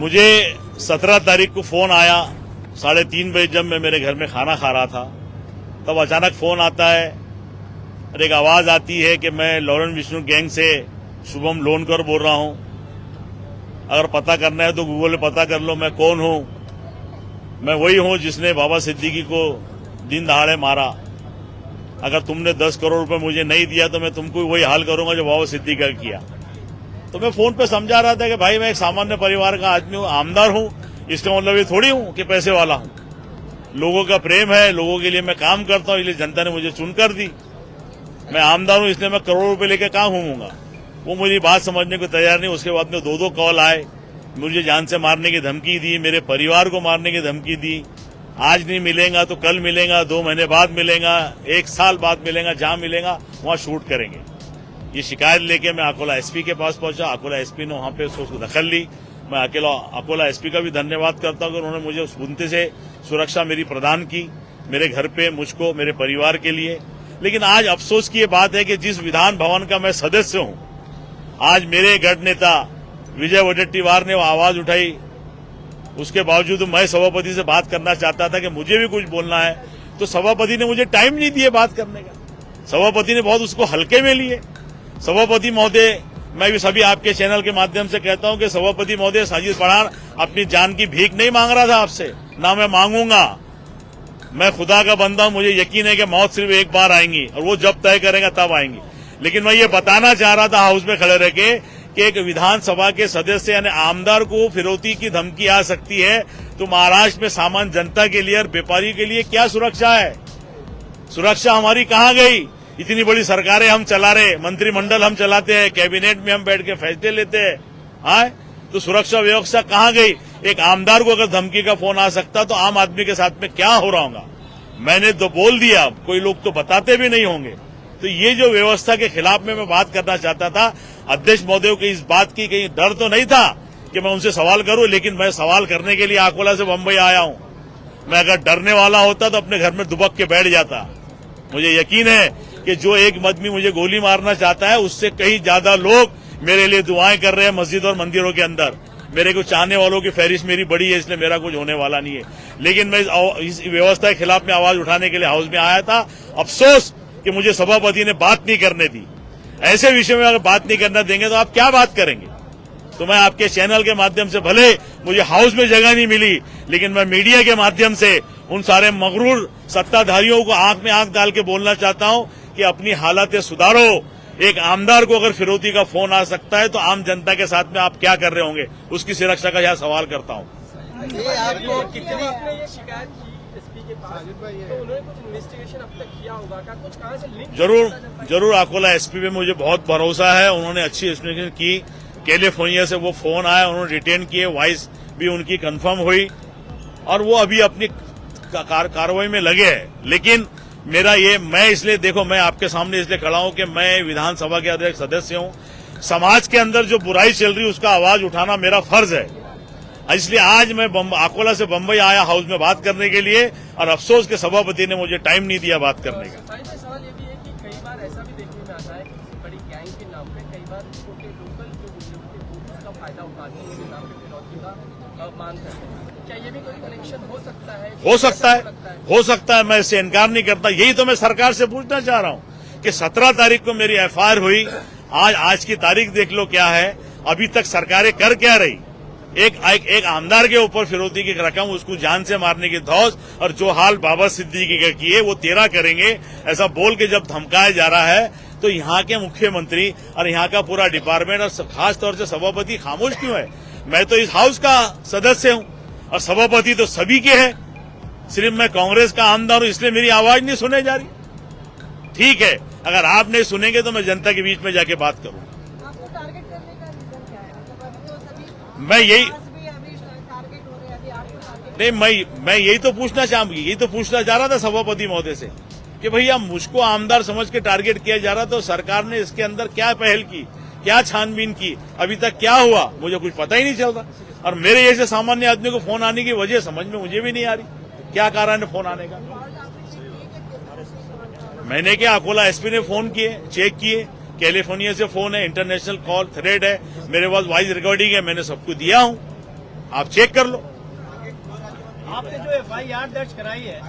मुझे 17 तारीख को फोन आया 3:30 बजे, जब मैं मेरे घर में खाना खा रहा था तब अचानक फोन आता है और एक आवाज आती है कि मैं लॉरेंस विष्णु गैंग से शुभम लोनकर बोल रहा हूं। अगर पता करना है तो गूगल में पता कर लो मैं कौन हूं। मैं वही हूं जिसने बाबा सिद्दीकी को दिन दहाड़े मारा। अगर तुमने 10 करोड़ रुपए मुझे नहीं दिया तो मैं तुमको वही हाल करूंगा जो बाबा सिद्दीकी का किया। तो मैं फोन पे समझा रहा था कि भाई मैं एक सामान्य परिवार का आदमी हूं, आमदार हूं, इसका मतलब ये थोड़ी हूं कि पैसे वाला हूं। लोगों का प्रेम है, लोगों के लिए मैं काम करता हूं, इसलिए जनता ने मुझे चुनकर दी। मैं आमदार हूं इसलिए मैं करोड़ों रुपए लेकर कहां घूमूंगा। वो मुझे बात समझने को तैयार नहीं। उसके बाद में 2 कॉल आए, मुझे जान से मारने की धमकी दी, मेरे परिवार को मारने की धमकी दी। आज नहीं मिलेगा तो कल मिलेगा, 2 महीने बाद मिलेगा, 1 साल बाद मिलेगा, जहां मिलेगा वहां शूट करेंगे। ये शिकायत लेके मैं अकोला एसपी के पास पहुंचा। अकोला एसपी ने वहां पे उसको दखल ली। मैं अकोला एसपी का भी धन्यवाद करता हूं कि उन्होंने मुझे उस बुनते से सुरक्षा मेरी प्रदान की, मेरे घर पे, मुझको, मेरे परिवार के लिए। लेकिन आज अफसोस की ये बात है कि जिस विधान भवन का मैं सदस्य हूं, आज मेरे गढ़ नेता विजय वडेट्टीवार ने वो आवाज उठाई। उसके बावजूद मैं सभापति से बात करना चाहता था कि मुझे भी कुछ बोलना है, तो सभापति ने मुझे टाइम नहीं दिया बात करने का। सभापति ने बहुत उसको हल्के में लिए। सभापति महोदय, मैं भी सभी आपके चैनल के माध्यम से कहता हूं कि सभापति महोदय, साजिद पठान अपनी जान की भीख नहीं मांग रहा था आपसे, ना मैं मांगूंगा। मैं खुदा का बंदा हूं, मुझे यकीन है कि मौत सिर्फ एक बार आएंगी और वो जब तय करेगा तब आएंगी। लेकिन मैं ये बताना चाह रहा था हाउस में खड़े रह के कि एक विधानसभा के सदस्य यानी आमदार को फिरौती की धमकी आ सकती है, तो महाराष्ट्र में सामान्य जनता के लिए और व्यापारी के लिए क्या सुरक्षा है? सुरक्षा हमारी कहां गई? इतनी बड़ी सरकारें हम चला रहे, मंत्रिमंडल हम चलाते हैं, कैबिनेट में हम बैठ के फैसले लेते हैं, तो सुरक्षा व्यवस्था कहां गई? एक आमदार को अगर धमकी का फोन आ सकता तो आम आदमी के साथ में क्या हो रहा होगा? मैंने तो बोल दिया, कोई लोग तो बताते भी नहीं होंगे। तो ये जो व्यवस्था के खिलाफ में मैं बात करना चाहता था। अध्यक्ष महोदय को इस बात की कहीं डर तो नहीं था कि मैं उनसे सवाल करूं, लेकिन मैं सवाल करने के लिए अकोला से बंबई आया हूं। मैं अगर डरने वाला होता तो अपने घर में दुबक के बैठ जाता। मुझे यकीन है कि जो एक आदमी मुझे गोली मारना चाहता है, उससे कहीं ज्यादा लोग मेरे लिए दुआएं कर रहे हैं मस्जिद और मंदिरों के अंदर। मेरे को चाहने वालों की फहरिस्त मेरी बड़ी है, इसलिए मेरा कुछ होने वाला नहीं है। लेकिन मैं इस व्यवस्था के खिलाफ में आवाज उठाने के लिए हाउस में आया था। अफसोस कि मुझे सभापति ने बात नहीं करने दी। ऐसे विषय में अगर बात नहीं करना देंगे तो आप क्या बात करेंगे? तो मैं आपके चैनल के माध्यम से, भले मुझे हाउस में जगह नहीं मिली, लेकिन मैं मीडिया के माध्यम से उन सारे मगरूर सत्ताधारियों को आंख में आंख डाल के बोलना चाहता हूं कि अपनी हालतें सुधारो। एक आमदार को अगर फिरौती का फोन आ सकता है तो आम जनता के साथ में आप क्या कर रहे होंगे, उसकी सुरक्षा का यह सवाल करता हूं। आपको कितनी ये शिकायत की एसपी के पास, तो उन्होंने कुछ इन्वेस्टिगेशन अब तक किया होगा क्या? कुछ कहां से लिंक? जरूर अकोला एसपी पे मुझे बहुत भरोसा है। उन्होंने अच्छी इन्वेस्टिगेशन की। कैलिफोर्निया से वो फोन आया, उन्होंने रिटेन किए, वॉइस भी उनकी कंफर्म हुई और वो अभी अपनी कार्रवाई में लगे हैं। लेकिन मेरा ये, मैं इसलिए, देखो, मैं आपके सामने इसलिए खड़ा हूं कि मैं विधानसभा के अध्यक्ष सदस्य हूं। समाज के अंदर जो बुराई चल रही है उसका आवाज उठाना मेरा फर्ज है। इसलिए आज मैं अकोला से बंबई आया हाउस में बात करने के लिए, और अफसोस के सभापति ने मुझे टाइम नहीं दिया बात करने का। सवाल ये भी है कि कई बार ऐसा भी देखने में आता है कि किसी बड़ी गैंग के नाम पे कई बार छोटे लोकल जो गुजरों के लोग उसका फायदा उठाते हैं, उनके नाम पे फिरौती का मांग करते हैं। क्या ये भी कोई कनेक्शन हो सकता है? हो सकता है, मैं इससे इनकार नहीं करता। यही तो मैं सरकार से पूछना चाह रहा हूं कि 17 तारीख को मेरी एफआईआर हुई। आज की तारीख देख लो क्या है। अभी तक सरकारें कर क्या रही? एक आमदार के ऊपर फिरौती की रकम, उसको जान से मारने की धौस, और जो हाल बाबा सिद्दीकी का किए वो 13 करेंगे, ऐसा बोल के जब धमकाया जा रहा है, तो यहाँ के मुख्यमंत्री और यहाँ का पूरा डिपार्टमेंट और खास तौर से सभापति खामोश क्यों है? मैं तो इस हाउस का सदस्य हूँ और सभापति तो सभी के हैं। सिर्फ मैं कांग्रेस का आमदार हूं इसलिए मेरी आवाज नहीं सुने जा रही। ठीक है, अगर आप नहीं सुनेंगे तो मैं जनता के बीच में जाके बात करूंगा। आपको टारगेट करने का रीजन क्या है? मतलब तो सभी मैं यही टारगेट हो रहे हैं, अभी आपको टारगेट नहीं, मैं यही तो पूछना चाह रहा था सभापति महोदय से कि भैया मुझको आमदार समझ के टारगेट किया जा रहा, तो सरकार ने इसके अंदर क्या पहल की, क्या छानबीन की, अभी तक क्या हुआ, मुझे कुछ पता ही नहीं चल रहा। और मेरे जैसे सामान्य आदमी को फोन आने की वजह समझ में मुझे भी नहीं आ रही, क्या कारण है फोन आने का। मैंने क्या, अकोला एसपी ने फोन किए, चेक किए, कैलिफोर्निया से फोन है, इंटरनेशनल कॉल थ्रेड है, मेरे पास वॉइस रिकॉर्डिंग है, मैंने सबको दिया हूं। आप चेक कर लो। आपने जो FIR दर्ज कराई है